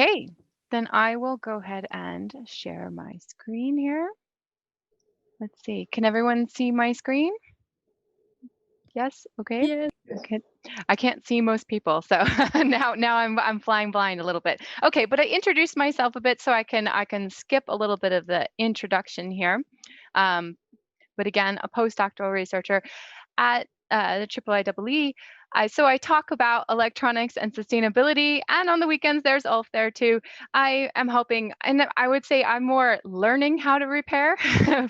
Okay, then I will go ahead and share my screen here. Let's see. Can everyone see my screen? Yes? Okay. Yes. Okay. I can't see most people, so now I'm flying blind a little bit. Okay, but I introduced myself a bit so I can skip a little bit of the introduction here. Um, but again, a postdoctoral researcher at the IIIEE. So I talk about electronics and sustainability, and on the weekends there's Ulf there too. I am helping, and I would say I'm more learning how to repair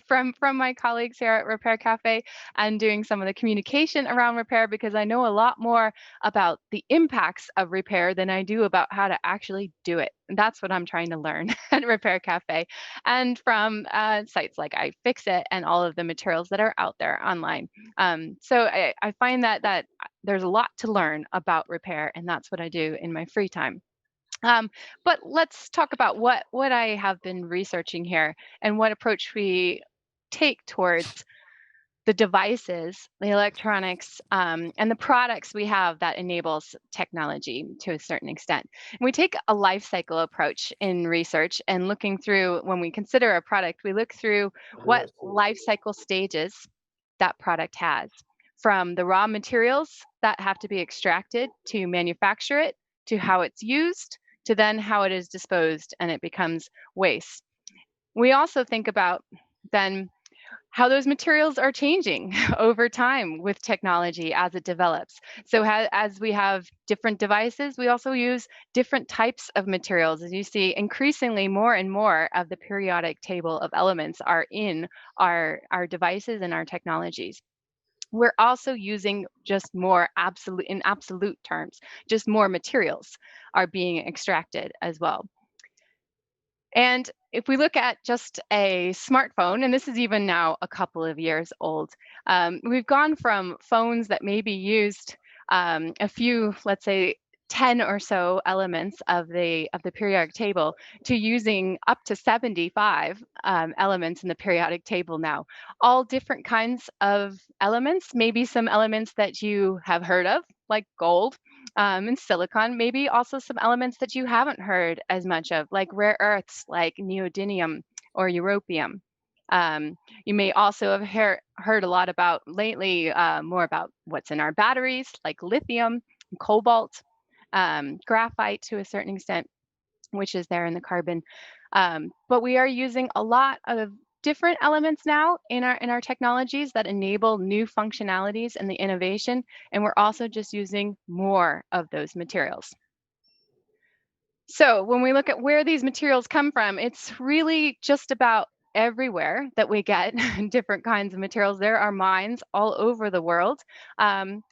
from my colleagues here at Repair Cafe, and doing some of the communication around repair because I know a lot more about the impacts of repair than I do about how to actually do it. And that's what I'm trying to learn at Repair Cafe, and from sites like iFixit and all of the materials that are out there online. So I find that there's a lot to learn about repair, and that's what I do in my free time. But let's talk about what I have been researching here and what approach we take towards the devices, the electronics, and the products we have that enables technology to a certain extent. And we take a life cycle approach in research, and looking through, when we consider a product, we look through what life cycle stages that product has, from the raw materials that have to be extracted to manufacture it, to how it's used, to then how it is disposed and it becomes waste. We also think about then how those materials are changing over time with technology as it develops. So as we have different devices, we also use different types of materials. As you see, increasingly more and more of the periodic table of elements are in our devices and our technologies. We're also using just more absolute, in absolute terms, just more materials are being extracted as well. And if we look at just a smartphone, and this is even now a couple of years old, we've gone from phones that maybe used a few, let's say, 10 or so elements of the periodic table, to using up to 75 elements in the periodic table now. All different kinds of elements, maybe some elements that you have heard of, like gold, and silicon, maybe also some elements that you haven't heard as much of, like rare earths, like neodymium or europium. You may also have heard a lot about lately, more about what's in our batteries, like lithium, cobalt, graphite to a certain extent, which is there in the carbon. But we are using a lot of different elements now in our technologies that enable new functionalities and the innovation, and we're also just using more of those materials. So when we look at where these materials come from, it's really just about everywhere that we get different kinds of materials. There are mines all over the world. Um,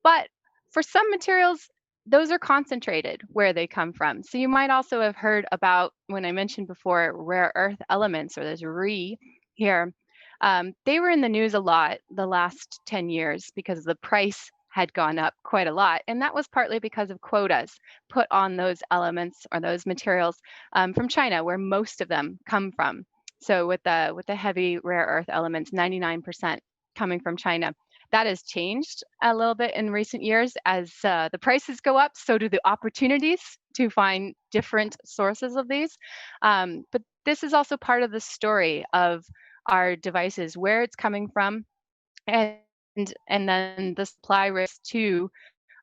but for some materials, those are concentrated where they come from. So you might also have heard about, when I mentioned before, rare earth elements, or there's here. They were in the news a lot the last 10 years because the price had gone up quite a lot. And that was partly because of quotas put on those elements or those materials from China, where most of them come from. So with the heavy rare earth elements, 99% coming from China. That has changed a little bit in recent years. As the prices go up, so do the opportunities to find different sources of these. But this is also part of the story of our devices, where it's coming from, and and then the supply risk to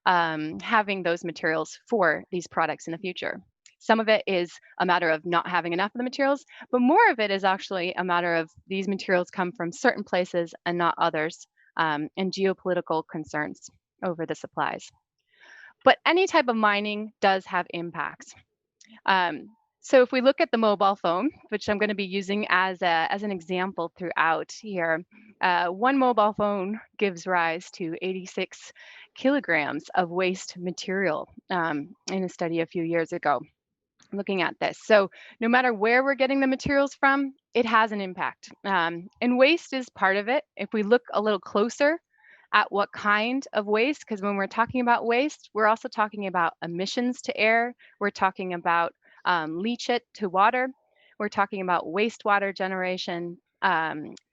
having those materials for these products in the future. Some of it is a matter of not having enough of the materials, but more of it is actually a matter of these materials come from certain places and not others, and geopolitical concerns over the supplies. But any type of mining does have impacts. Um, so if we look at the mobile phone, which I'm going to be using as an example throughout here, one mobile phone gives rise to 86 kilograms of waste material, in a study a few years ago looking at this. So no matter where we're getting the materials from, it has an impact. And waste is part of it. If we look a little closer at what kind of waste, because when we're talking about waste, we're also talking about emissions to air, we're talking about leachate to water, we're talking about wastewater generation,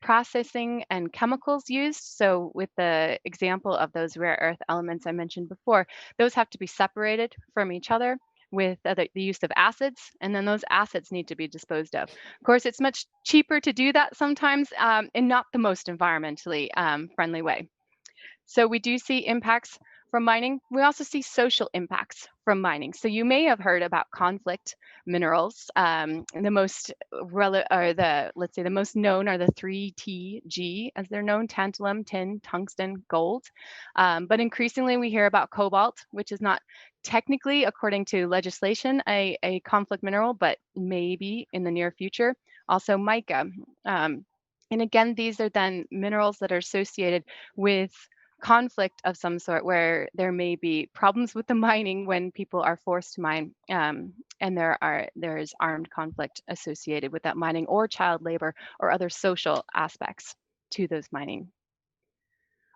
processing, and chemicals used. So with the example of those rare earth elements I mentioned before, those have to be separated from each other with the use of acids, and then those acids need to be disposed of. Of course, it's much cheaper to do that sometimes, and not the most environmentally friendly way. So we do see impacts from mining. We also see social impacts from mining. So you may have heard about conflict minerals. The most or the let's say the most known are the 3TG, as they're known: tantalum, tin, tungsten, gold. But increasingly we hear about cobalt, which is not technically, according to legislation, a conflict mineral, but maybe in the near future. Also mica. And again, these are then minerals that are associated with conflict of some sort, where there may be problems with the mining when people are forced to mine, and there is armed conflict associated with that mining, or child labor, or other social aspects to those mining.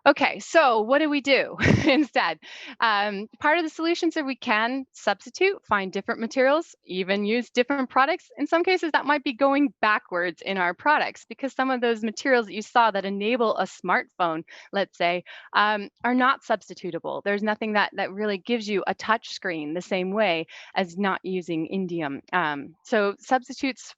Okay, so what do we do instead? Part of the solutions are we can substitute, find different materials, even use different products. In some cases, that might be going backwards in our products, because some of those materials that you saw that enable a smartphone, let's say, are not substitutable. There's nothing that really gives you a touch screen the same way as not using indium. So substitutes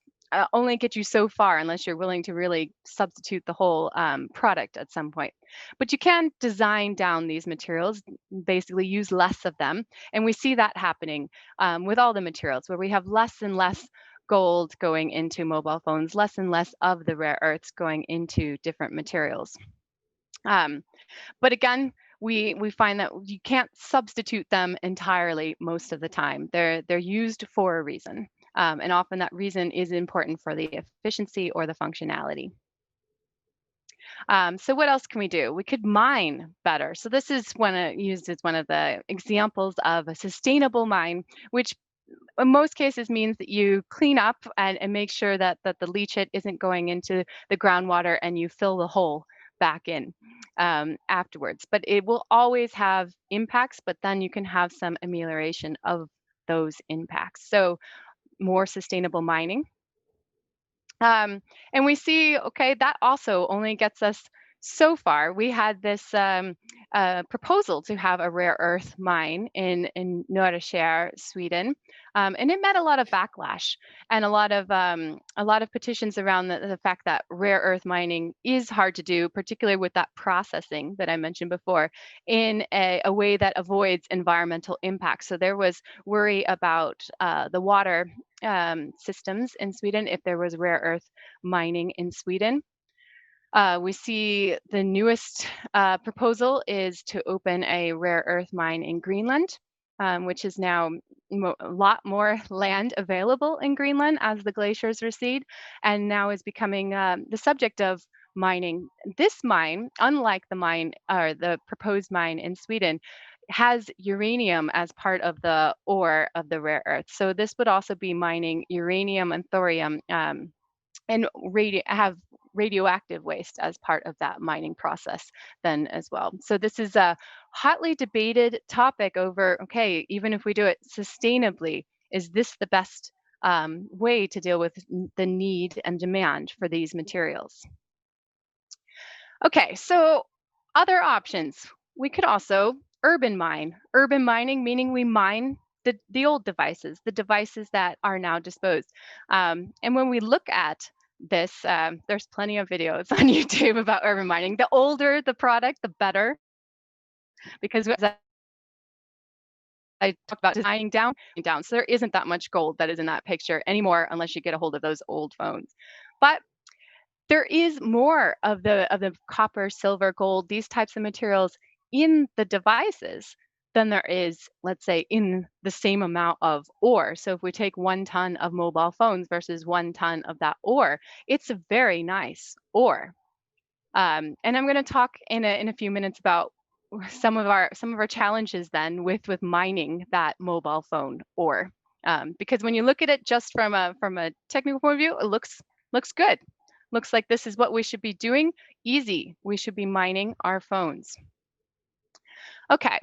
only get you so far unless you're willing to really substitute the whole product at some point. But you can design down these materials, basically use less of them. And we see that happening with all the materials, where we have less and less gold going into mobile phones, less and less of the rare earths going into different materials. But again, we find that you can't substitute them entirely most of the time. They're used for a reason. And often that reason is important for the efficiency or the functionality. So what else can we do? We could mine better. So this is used as one of the examples of a sustainable mine, which in most cases means that you clean up and make sure that the leachate isn't going into the groundwater, and you fill the hole back in afterwards. But it will always have impacts, but then you can have some amelioration of those impacts. So more sustainable mining. And we see, okay, that also only gets us so far. We had this proposal to have a rare earth mine in Norrskär, Sweden, and it met a lot of backlash and a lot of petitions around the fact that rare earth mining is hard to do, particularly with that processing that I mentioned before, in a way that avoids environmental impact. So there was worry about the water systems in Sweden if there was rare earth mining in Sweden. We see the newest proposal is to open a rare earth mine in Greenland, which is now a lot more land available in Greenland as the glaciers recede, and now is becoming the subject of mining. This mine, unlike the mine or the proposed mine in Sweden, has uranium as part of the ore of the rare earth. So this would also be mining uranium and thorium, and have radioactive waste as part of that mining process then as well. So this is a hotly debated topic over, okay, even if we do it sustainably, is this the best way to deal with the need and demand for these materials? Okay, so other options. We could also urban mine. Urban mining, meaning we mine the old devices, the devices that are now disposed. And when we look at this, there's plenty of videos on YouTube about urban mining. The older the product, the better, because as I talked about designing down. So there isn't that much gold that is in that picture anymore, unless you get a hold of those old phones. But there is more of the copper, silver, gold, these types of materials in the devices than there is, let's say, in the same amount of ore. So if we take 1 ton of mobile phones versus 1 ton of that ore, it's a very nice ore. And I'm going to talk in a few minutes about some of our challenges then with mining that mobile phone ore. Because when you look at it just from a technical point of view, it looks good. Looks like this is what we should be doing. Easy. We should be mining our phones. Okay.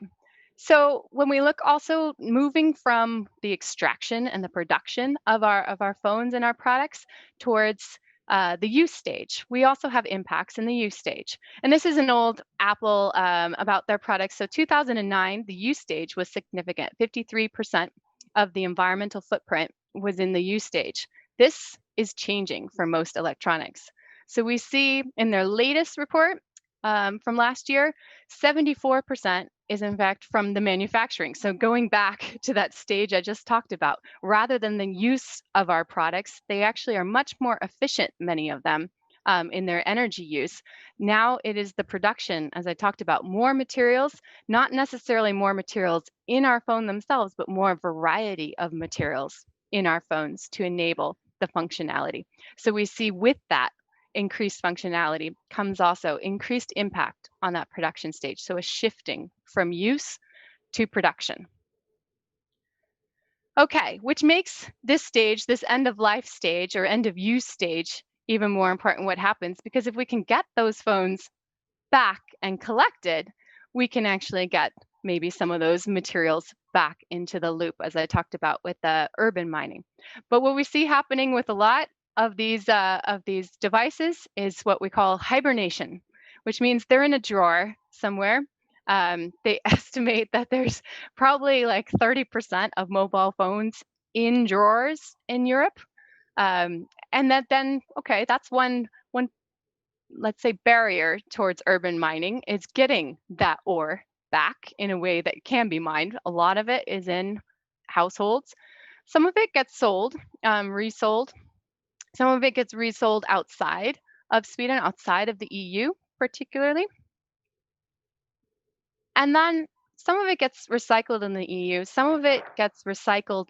So when we look also moving from the extraction and the production of our phones and our products towards the use stage, we also have impacts in the use stage. And this is an old Apple about their products. So 2009, the use stage was significant, 53% of the environmental footprint was in the use stage. This is changing for most electronics. So we see in their latest report from last year, 74% is in fact from the manufacturing. So going back to that stage I just talked about, rather than the use of our products, they actually are much more efficient, many of them, in their energy use. Now it is the production, as I talked about, more materials, not necessarily more materials in our phone themselves, but more variety of materials in our phones to enable the functionality. So we see with that increased functionality comes also increased impact on that production stage. So a shifting from use to production. Okay, which makes this stage, this end of life stage or end of use stage, even more important what happens, because if we can get those phones back and collected, we can actually get maybe some of those materials back into the loop, as I talked about with the urban mining. But what we see happening with a lot of these devices is what we call hibernation, which means they're in a drawer somewhere. They estimate that there's probably like 30% of mobile phones in drawers in Europe. And that then, okay, that's one let's say barrier towards urban mining is getting that ore back in a way that can be mined. A lot of it is in households. Some of it gets sold, resold. Some of it gets resold outside of Sweden, outside of the EU particularly. And then some of it gets recycled in the EU. Some of it gets recycled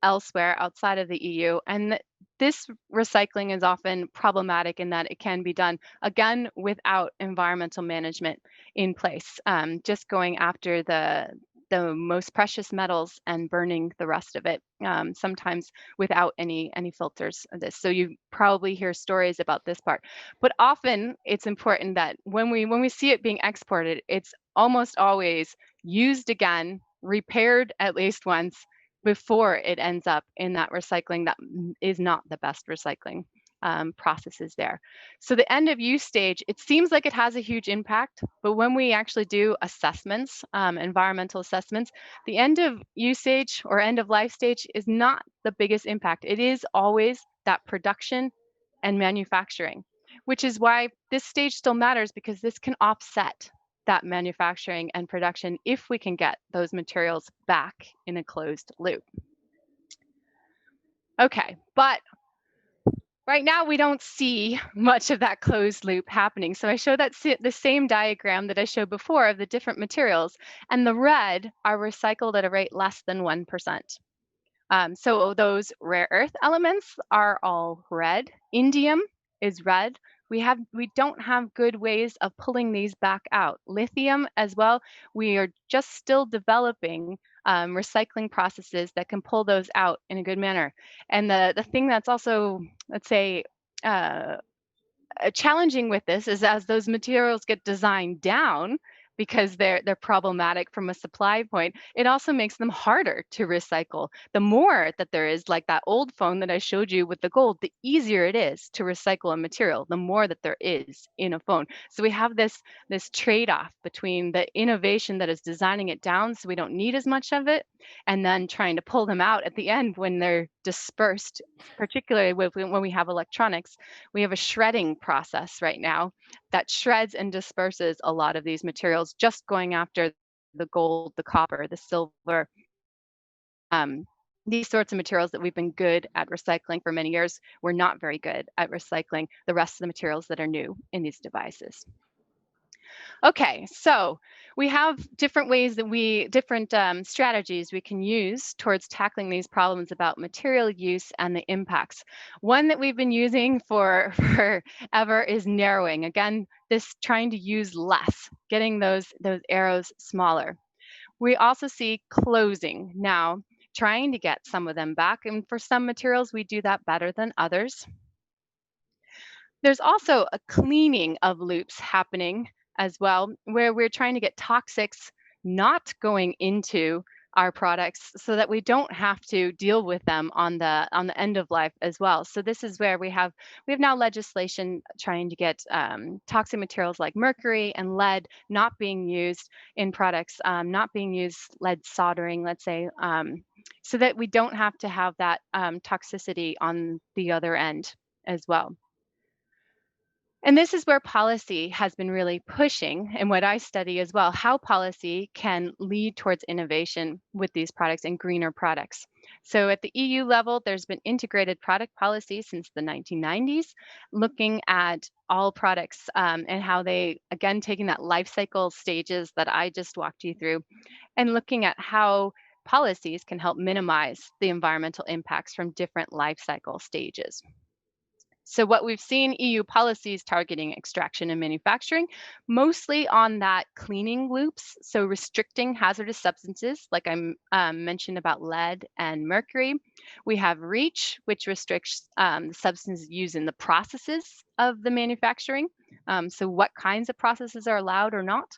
elsewhere outside of the EU. And this recycling is often problematic in that it can be done, again, without environmental management in place, just going after the most precious metals and burning the rest of it, sometimes without any filters of this. So you probably hear stories about this part. But often it's important that when we see it being exported, it's almost always used again, repaired at least once, before it ends up in that recycling that is not the best recycling processes there. So the end of use stage, it seems like it has a huge impact, but when we actually do assessments, environmental assessments, the end of use stage or end of life stage is not the biggest impact. It is always that production and manufacturing, which is why this stage still matters, because this can offset that manufacturing and production if we can get those materials back in a closed loop. Okay, but right now we don't see much of that closed loop happening. So I show that the same diagram that I showed before of the different materials, and the red are recycled at a rate less than 1%. So those rare earth elements are all red. Indium is red. We don't have good ways of pulling these back out. Lithium as well, we are just still developing recycling processes that can pull those out in a good manner. And the thing that's also, let's say, challenging with this is as those materials get designed down, because they're problematic from a supply point, it also makes them harder to recycle. The more that there is, like that old phone that I showed you with the gold, the easier it is to recycle a material, the more that there is in a phone. So we have this trade-off between the innovation that is designing it down so we don't need as much of it, and then trying to pull them out at the end when they're dispersed, particularly when we have electronics. We have a shredding process right now that shreds and disperses a lot of these materials, just going after the gold, the copper, the silver, these sorts of materials that we've been good at recycling for many years. We're not very good at recycling the rest of the materials that are new in these devices. Okay, so we have different ways that different strategies we can use towards tackling these problems about material use and the impacts. One that we've been using for forever is narrowing. Again, this trying to use less, getting those arrows smaller. We also see closing now, trying to get some of them back. And for some materials, we do that better than others. There's also a cleaning of loops happening as well, where we're trying to get toxics not going into our products so that we don't have to deal with them on the end of life as well. So this is where we have now legislation trying to get toxic materials like mercury and lead not being used in products, not being used, lead soldering, let's say, so that we don't have to have that toxicity on the other end as well. And this is where policy has been really pushing, and what I study as well, how policy can lead towards innovation with these products and greener products. So at the EU level, there's been integrated product policy since the 1990s, looking at all products and how they, again, taking that life cycle stages that I just walked you through, and looking at how policies can help minimize the environmental impacts from different life cycle stages. So what we've seen EU policies targeting extraction and manufacturing, mostly on that cleaning loops. So restricting hazardous substances, like I mentioned about lead and mercury. We have REACH, which restricts the substances used in the processes of the manufacturing. So what kinds of processes are allowed or not.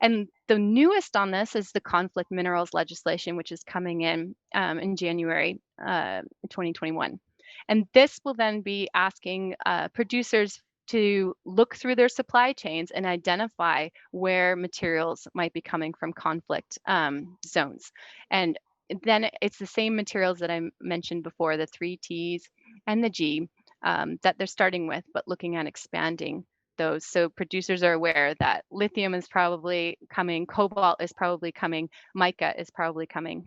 And the newest on this is the conflict minerals legislation, which is coming in January 2021. And this will then be asking producers to look through their supply chains and identify where materials might be coming from conflict zones. And then it's the same materials that I mentioned before, the 3Ts and the G, that they're starting with, but looking at expanding those. So producers are aware that lithium is probably coming, cobalt is probably coming, mica is probably coming.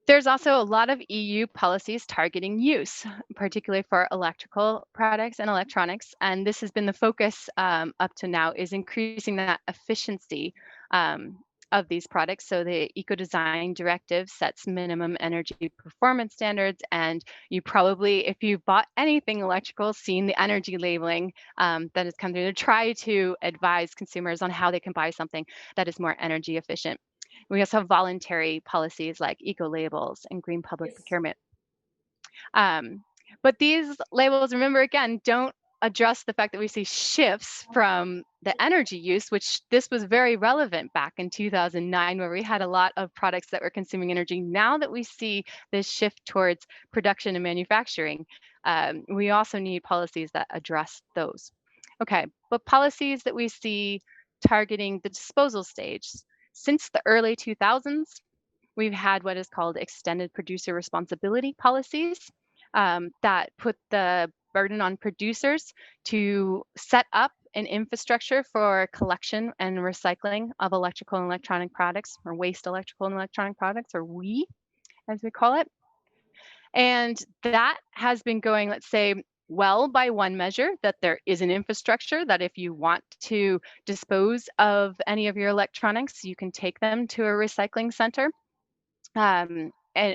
There's also a lot of EU policies targeting use, particularly for electrical products and electronics. And this has been the focus up to now, is increasing that efficiency of these products. So the Eco Design Directive sets minimum energy performance standards. And you probably, if you've bought anything electrical, seen the energy labeling that has come through to try to advise consumers on how they can buy something that is more energy efficient. We also have voluntary policies like eco labels and green public Yes. procurement. But these labels, remember again, don't address the fact that we see shifts from the energy use, which this was very relevant back in 2009, where we had a lot of products that were consuming energy. Now that we see this shift towards production and manufacturing, we also need policies that address those. Okay, but policies that we see targeting the disposal stage. Since the early 2000s, we've had what is called extended producer responsibility policies that put the burden on producers to set up an infrastructure for collection and recycling of electrical and electronic products, or waste electrical and electronic products, or WEEE, as we call it. And that has been going, let's say, well by one measure, that there is an infrastructure that if you want to dispose of any of your electronics, you can take them to a recycling center and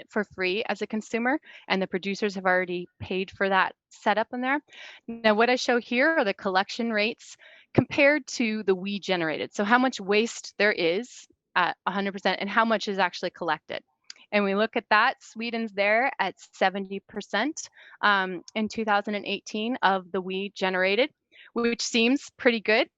for free as a consumer, and the producers have already paid for that setup in there. Now, what I show here are the collection rates compared to the we generated. So how much waste there is at 100% and how much is actually collected. And we look at that, Sweden's there at 70% in 2018 of the we generated, which seems pretty good.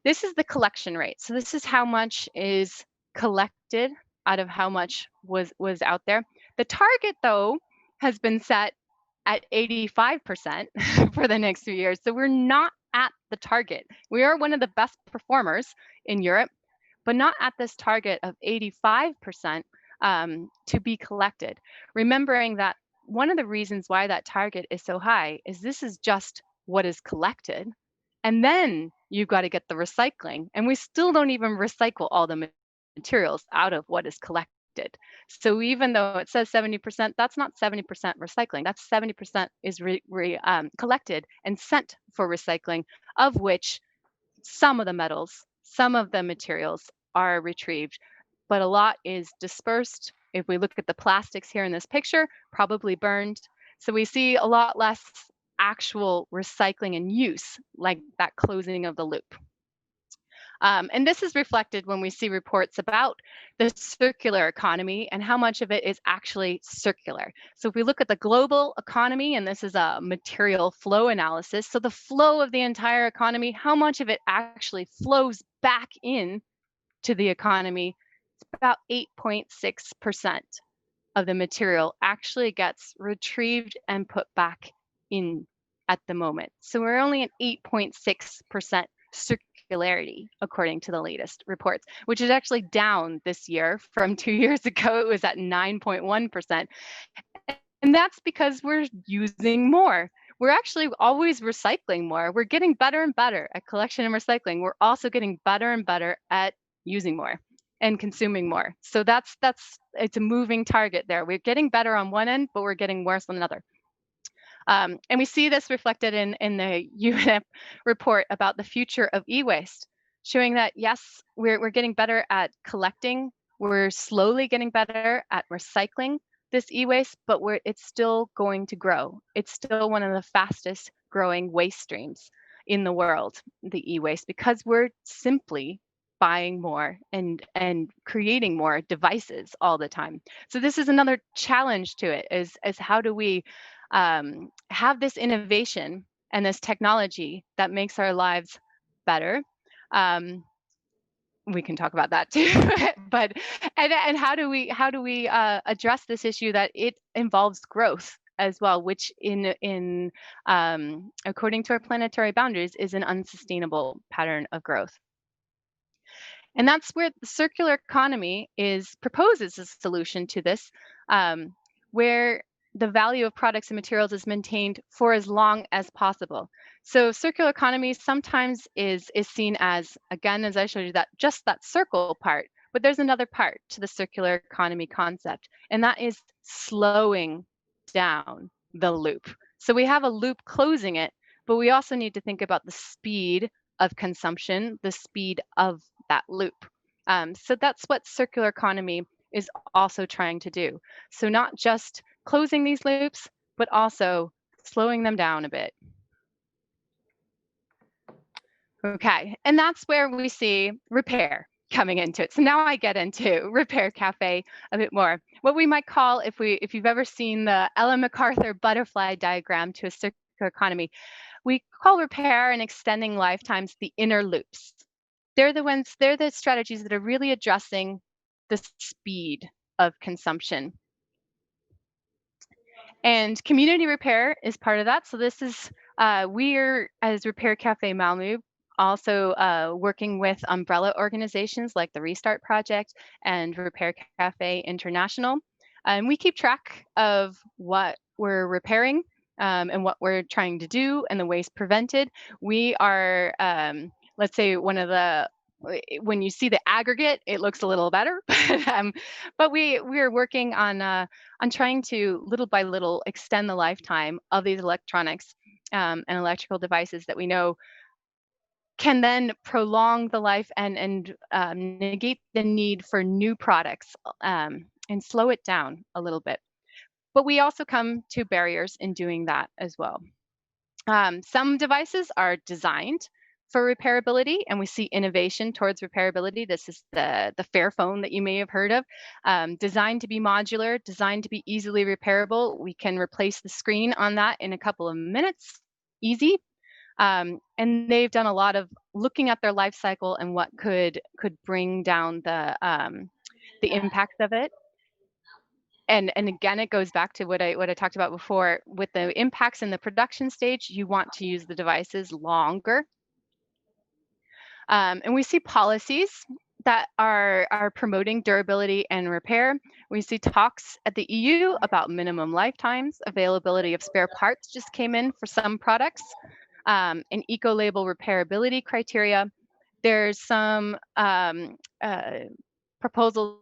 This is the collection rate. So this is how much is collected out of how much was out there. The target, though, has been set at 85% for the next few years. So we're not at the target. We are one of the best performers in Europe, but not at this target of 85% to be collected. Remembering that one of the reasons why that target is so high is this is just what is collected. And then you've got to get the recycling. And we still don't even recycle all the materials out of what is collected. So even though it says 70%, that's not 70% recycling. That's 70% is collected and sent for recycling, of which some of the metals, some of the materials are retrieved, but a lot is dispersed. If we look at the plastics here in this picture, probably burned. So we see a lot less actual recycling and use, like that closing of the loop. And this is reflected when we see reports about the circular economy and how much of it is actually circular. So if we look at the global economy, and this is a material flow analysis, so the flow of the entire economy, how much of it actually flows back in to the economy, it's about 8.6% of the material actually gets retrieved and put back in at the moment. So we're only at 8.6% circularity, according to the latest reports, which is actually down this year from 2 years ago. It was at 9.1%. And that's because we're using more. We're actually always recycling more. We're getting better and better at collection and recycling. We're also getting better and better at using more and consuming more. So that's it's a moving target there. We're getting better on one end, but we're getting worse on another. And we see this reflected in the UNEP report about the future of e-waste, showing that yes, we're getting better at collecting. We're slowly getting better at recycling this e-waste, but it's still going to grow. It's still one of the fastest growing waste streams in the world, the e-waste, because we're simply buying more and creating more devices all the time. So this is another challenge to it, is how do we have this innovation and this technology that makes our lives better. We can talk about that too, but and how do we address this issue that it involves growth as well, which in according to our planetary boundaries is an unsustainable pattern of growth. And that's where the circular economy proposes a solution to this, where the value of products and materials is maintained for as long as possible. So circular economy sometimes is seen as, again, as I showed you, that just that circle part, but there's another part to the circular economy concept, and that is slowing down the loop. So we have a loop closing it, but we also need to think about the speed of consumption, the speed of that loop. So that's what circular economy is also trying to do. So not just closing these loops, but also slowing them down a bit. Okay, and that's where we see repair coming into it. So now I get into Repair Cafe a bit more. What we might call, if you've ever seen the Ellen MacArthur butterfly diagram to a circular economy, we call repair and extending lifetimes the inner loops. They're the strategies that are really addressing the speed of consumption. And community repair is part of that. So this is, we're, as Repair Cafe Malmö, also working with umbrella organizations like the Restart Project and Repair Cafe International. And we keep track of what we're repairing and what we're trying to do and the waste prevented. We are, let's say, when you see the aggregate, it looks a little better, but we're working on trying to little by little extend the lifetime of these electronics and electrical devices that we know can then prolong the life and negate the need for new products and slow it down a little bit. But we also come to barriers in doing that as well. Some devices are designed for repairability, and we see innovation towards repairability. This is the Fairphone that you may have heard of, designed to be modular, designed to be easily repairable. We can replace the screen on that in a couple of minutes, easy. And they've done a lot of looking at their life cycle and what could bring down the impacts of it. And again, it goes back to what I talked about before. With the impacts in the production stage, you want to use the devices longer. And we see policies that are promoting durability and repair. We see talks at the EU about minimum lifetimes. Availability of spare parts just came in for some products. An eco-label repairability criteria. There's some proposals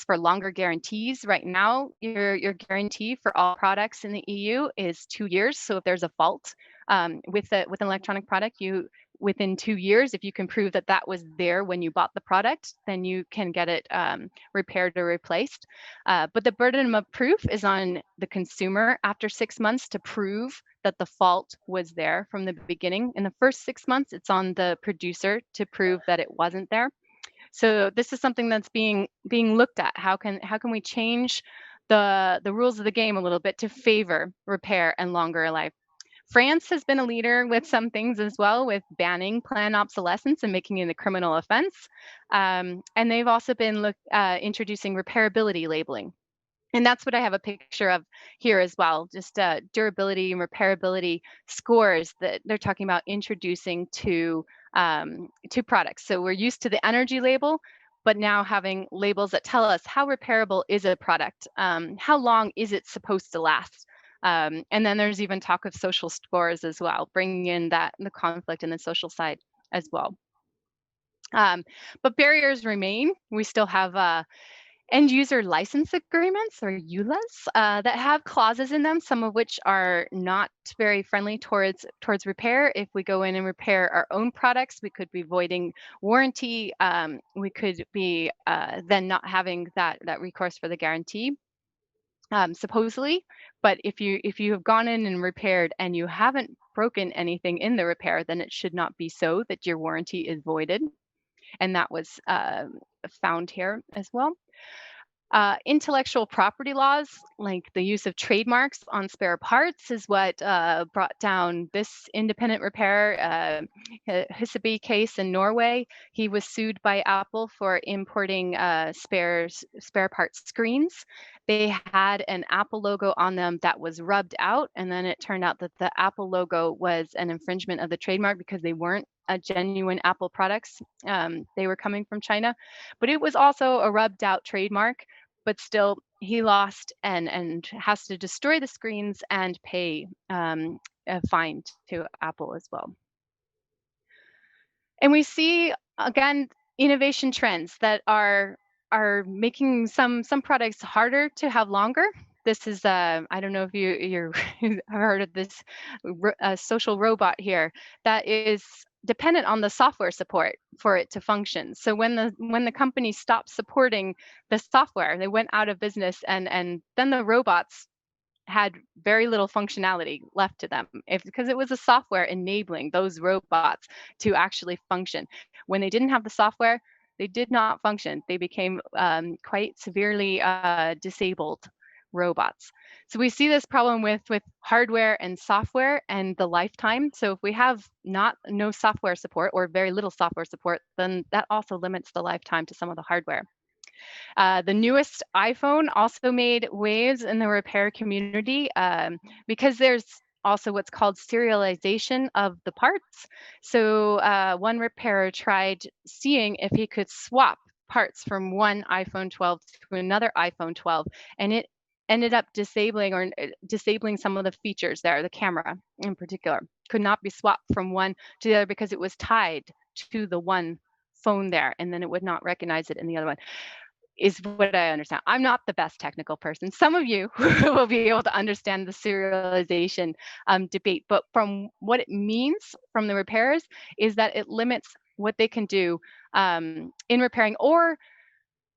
for longer guarantees. Right now, your guarantee for all products in the EU is 2 years. So if there's a fault with an electronic product, within 2 years, if you can prove that that was there when you bought the product, then you can get it repaired or replaced. But the burden of proof is on the consumer after 6 months to prove that the fault was there from the beginning. In the first 6 months, it's on the producer to prove that it wasn't there. So this is something that's being looked at. How can we change the rules of the game a little bit to favor repair and longer life? France has been a leader with some things as well, with banning planned obsolescence and making it a criminal offense. And they've also been introducing repairability labeling. And that's what I have a picture of here as well, just durability and repairability scores that they're talking about introducing to to products. So we're used to the energy label, but now having labels that tell us how repairable is a product, how long is it supposed to last. And then there's even talk of social scores as well, bringing in that the conflict and the social side as well. But barriers remain. We still have end user license agreements, or EULAs, that have clauses in them, some of which are not very friendly towards repair. If we go in and repair our own products, we could be voiding warranty. We could be then not having that recourse for the guarantee. Supposedly, but if you have gone in and repaired and you haven't broken anything in the repair, then it should not be so that your warranty is voided, and that was found here as well. Intellectual property laws, like the use of trademarks on spare parts, is what brought down this independent repair Hisseby case in Norway. He was sued by Apple for importing spare part screens. They had an Apple logo on them that was rubbed out, and then it turned out that the Apple logo was an infringement of the trademark because they weren't genuine Apple products. They were coming from China, but it was also a rubbed out trademark. But still, he lost and has to destroy the screens and pay a fine to Apple as well. And we see, again, innovation trends that are making some products harder to have longer. This is I don't know if you're have heard of this social robot here that is dependent on the software support for it to function. So when the company stopped supporting the software, they went out of business, and then the robots had very little functionality left to them, because it was a software enabling those robots to actually function. When they didn't have the software, they did not function. They became quite severely disabled robots. So we see this problem with hardware and software and the lifetime. So if we have no software support or very little software support, then that also limits the lifetime to some of the hardware. The newest iPhone also made waves in the repair community because there's also what's called serialization of the parts. So one repairer tried seeing if he could swap parts from one iPhone 12 to another iPhone 12, and it ended up disabling some of the features there. The camera in particular could not be swapped from one to the other because it was tied to the one phone there, and then it would not recognize it in the other one, is what I understand. I'm not the best technical person. Some of you will be able to understand the serialization debate, but from what it means from the repairers is that it limits what they can do in repairing, or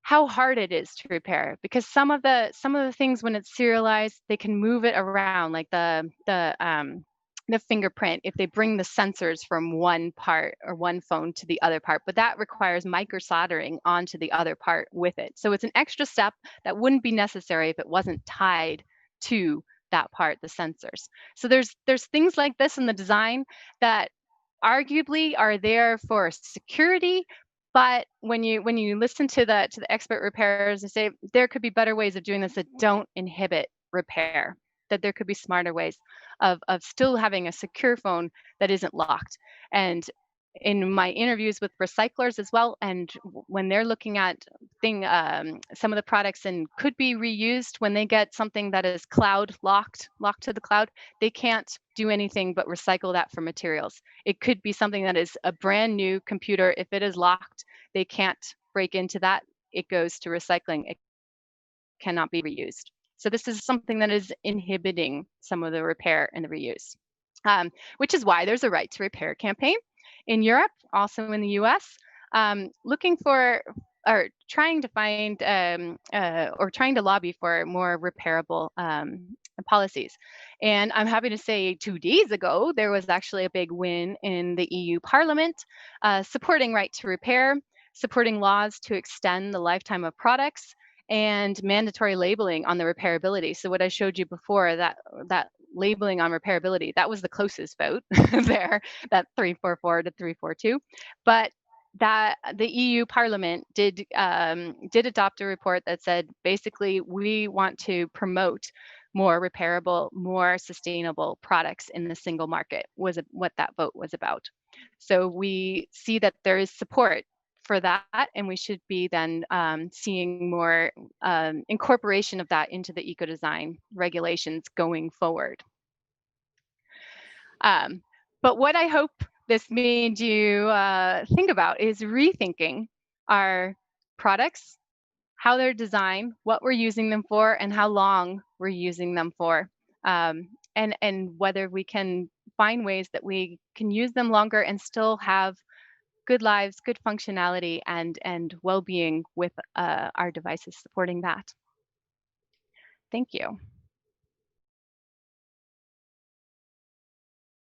how hard it is to repair, because some of the things, when it's serialized, they can move it around, like the fingerprint, if they bring the sensors from one part or one phone to the other part, but that requires micro soldering onto the other part with it. So it's an extra step that wouldn't be necessary if it wasn't tied to that part, the sensors. So there's things like this in the design that arguably are there for security, but when you listen to the expert repairers, they say there could be better ways of doing this that don't inhibit repair, that there could be smarter ways of still having a secure phone that isn't locked. And in my interviews with recyclers as well, and when they're looking at some of the products and could be reused, when they get something that is cloud locked to the cloud, they can't do anything but recycle that for materials. It could be something that is a brand new computer. If it is locked, they can't break into that. It goes to recycling. It cannot be reused. So this is something that is inhibiting some of the repair and the reuse, which is why there's a right to repair campaign in Europe, also in the US, looking for, or trying to find, or trying to lobby for more repairable policies. And I'm happy to say 2 days ago, there was actually a big win in the EU Parliament, supporting right to repair, supporting laws to extend the lifetime of products, and mandatory labeling on the repairability. So what I showed you before, that labeling on repairability, that was the closest vote there, that 344 to 342. But that the EU Parliament did adopt a report that said basically we want to promote more repairable, more sustainable products in the single market was what that vote was about. So we see that there is support for that, and we should be then seeing more incorporation of that into the eco-design regulations going forward. Um, but what I hope this made you think about is rethinking our products, how they're designed, what we're using them for, and how long we're using them for, and whether we can find ways that we can use them longer and still have good lives, good functionality, and well-being with our devices supporting that. Thank you.